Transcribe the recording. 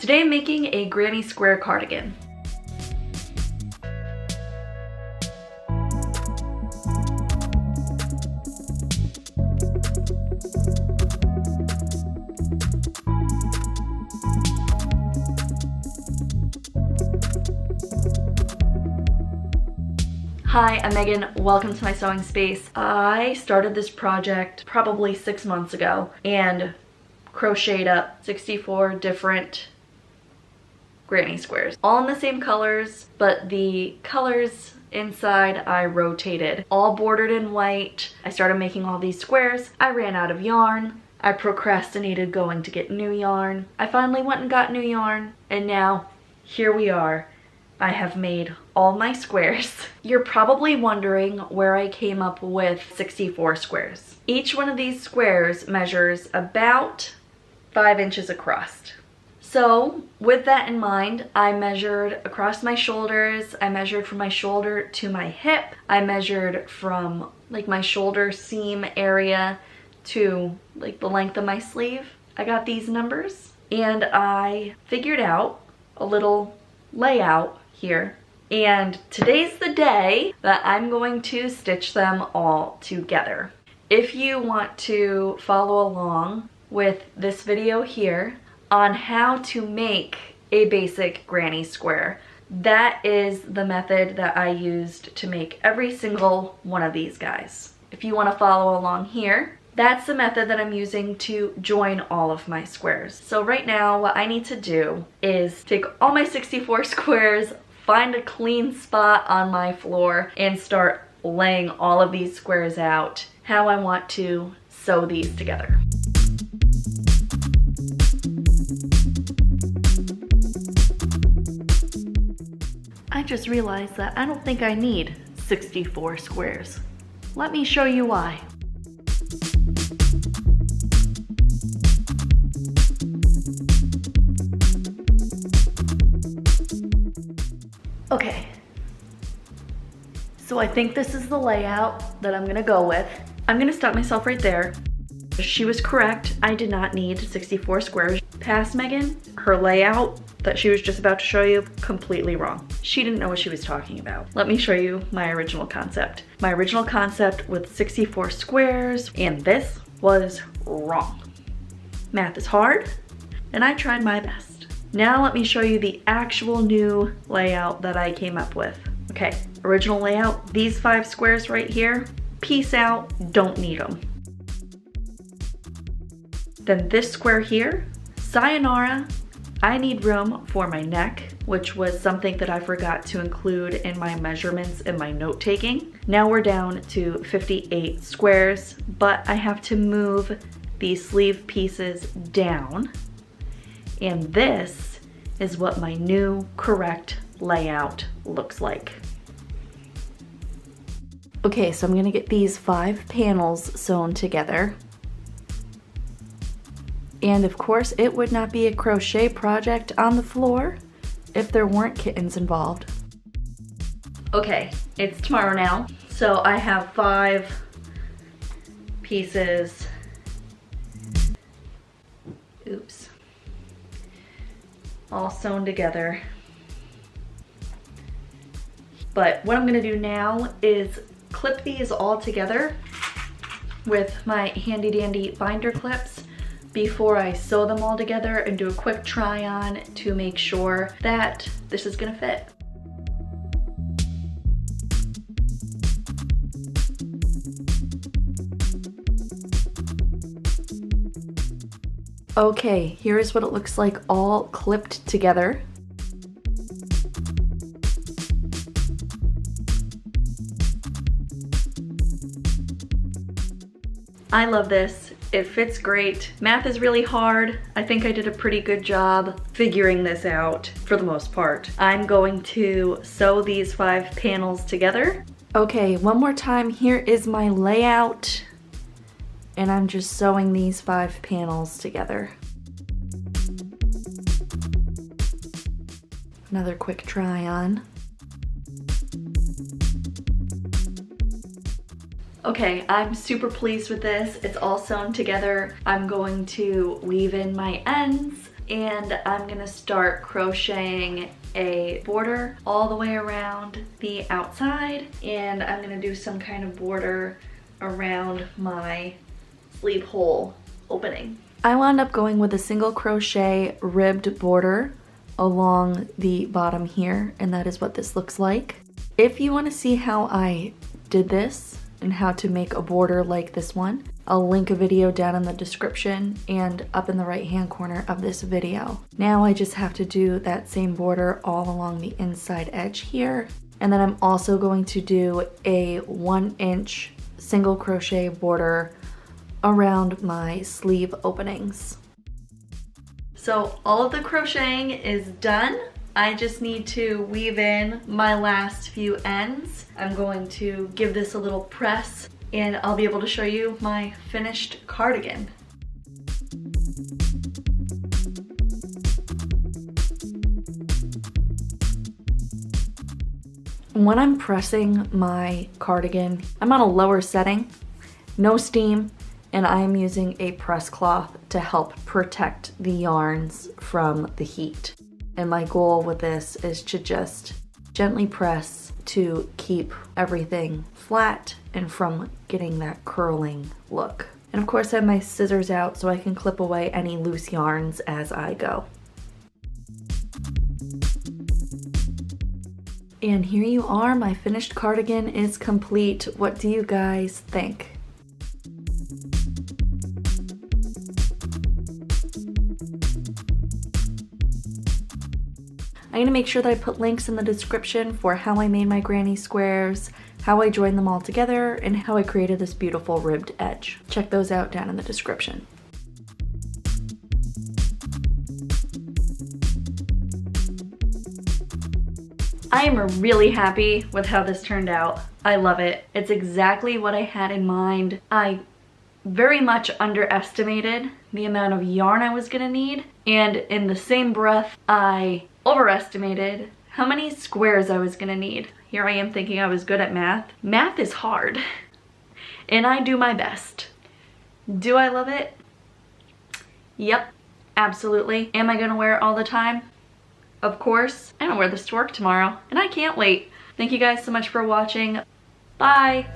Today I'm making a granny square cardigan. Hi, I'm Megan. Welcome to my sewing space. I started this project probably 6 months ago and crocheted up 64 different granny squares, all in the same colors, but the colors inside I rotated, all bordered in white. I started making all these squares. I ran out of yarn. I procrastinated going to get new yarn. I finally went and got new yarn, and now here we are. I have made all my squares. You're probably wondering where I came up with 64 squares. Each one of these squares measures about 5 inches across. So with that in mind, I measured across my shoulders. I measured from my shoulder to my hip. I measured from like my shoulder seam area to like the length of my sleeve. I got these numbers and I figured out a little layout here. And today's the day that I'm going to stitch them all together. If you want to follow along with this video here on how to make a basic granny square, that is the method that I used to make every single one of these guys. If you want to follow along here, that's the method that I'm using to join all of my squares. So right now what I need to do is take all my 64 squares, find a clean spot on my floor, and start laying all of these squares out how I want to sew these together. I just realized that I don't think I need 64 squares. Let me show you why. Okay, so I think this is the layout that I'm gonna go with. I'm gonna stop myself right there. She was correct, I did not need 64 squares. Past Megan, her layout that she was just about to show you, completely wrong. She didn't know what she was talking about. Let me show you my original concept. My original concept with 64 squares, and this was wrong. Math is hard, and I tried my best. Now let me show you the actual new layout that I came up with. Okay, original layout, these 5 squares right here, peace out, don't need them. Then this square here, sayonara, I need room for my neck, which was something that I forgot to include in my measurements in my note taking. Now we're down to 58 squares, but I have to move these sleeve pieces down. And this is what my new correct layout looks like. Okay, so I'm gonna get these 5 panels sewn together. And of course, it would not be a crochet project on the floor if there weren't kittens involved. Okay, it's tomorrow now, so I have 5 pieces. Oops. All sewn together. But what I'm gonna do now is clip these all together with my handy dandy binder clips before I sew them all together and do a quick try on to make sure that this is gonna fit. Okay, here is what it looks like all clipped together. I love this. It fits great. Math is really hard. I think I did a pretty good job figuring this out for the most part. I'm going to sew these 5 panels together. Okay, one more time. Here is my layout. And I'm just sewing these 5 panels together. Another quick try on. Okay, I'm super pleased with this. It's all sewn together. I'm going to weave in my ends and I'm gonna start crocheting a border all the way around the outside, and I'm gonna do some kind of border around my sleeve hole opening. I wound up going with a single crochet ribbed border along the bottom here, and that is what this looks like. If you want to see how I did this and how to make a border like this one, I'll link a video down in the description and up in the right hand corner of this video. Now I just have to do that same border all along the inside edge here, and then I'm also going to do a 1-inch single crochet border around my sleeve openings. So all of the crocheting is done. I just need to weave in my last few ends. I'm going to give this a little press and I'll be able to show you my finished cardigan. When I'm pressing my cardigan, I'm on a lower setting, no steam, and I am using a press cloth to help protect the yarns from the heat. And my goal with this is to just gently press to keep everything flat and from getting that curling look. And of course I have my scissors out so I can clip away any loose yarns as I go. And here you are, my finished cardigan is complete. What do you guys think? I'm gonna make sure that I put links in the description for how I made my granny squares, how I joined them all together, and how I created this beautiful ribbed edge. Check those out down in the description. I am really happy with how this turned out. I love it. It's exactly what I had in mind. I very much underestimated the amount of yarn I was gonna need, and in the same breath, I overestimated how many squares I was gonna need. Here I am thinking I was good at math. Math is hard, and I do my best. Do I love it? Yep, absolutely. Am I gonna wear it all the time? Of course. I'm gonna wear this to work tomorrow, and I can't wait. Thank you guys so much for watching. Bye.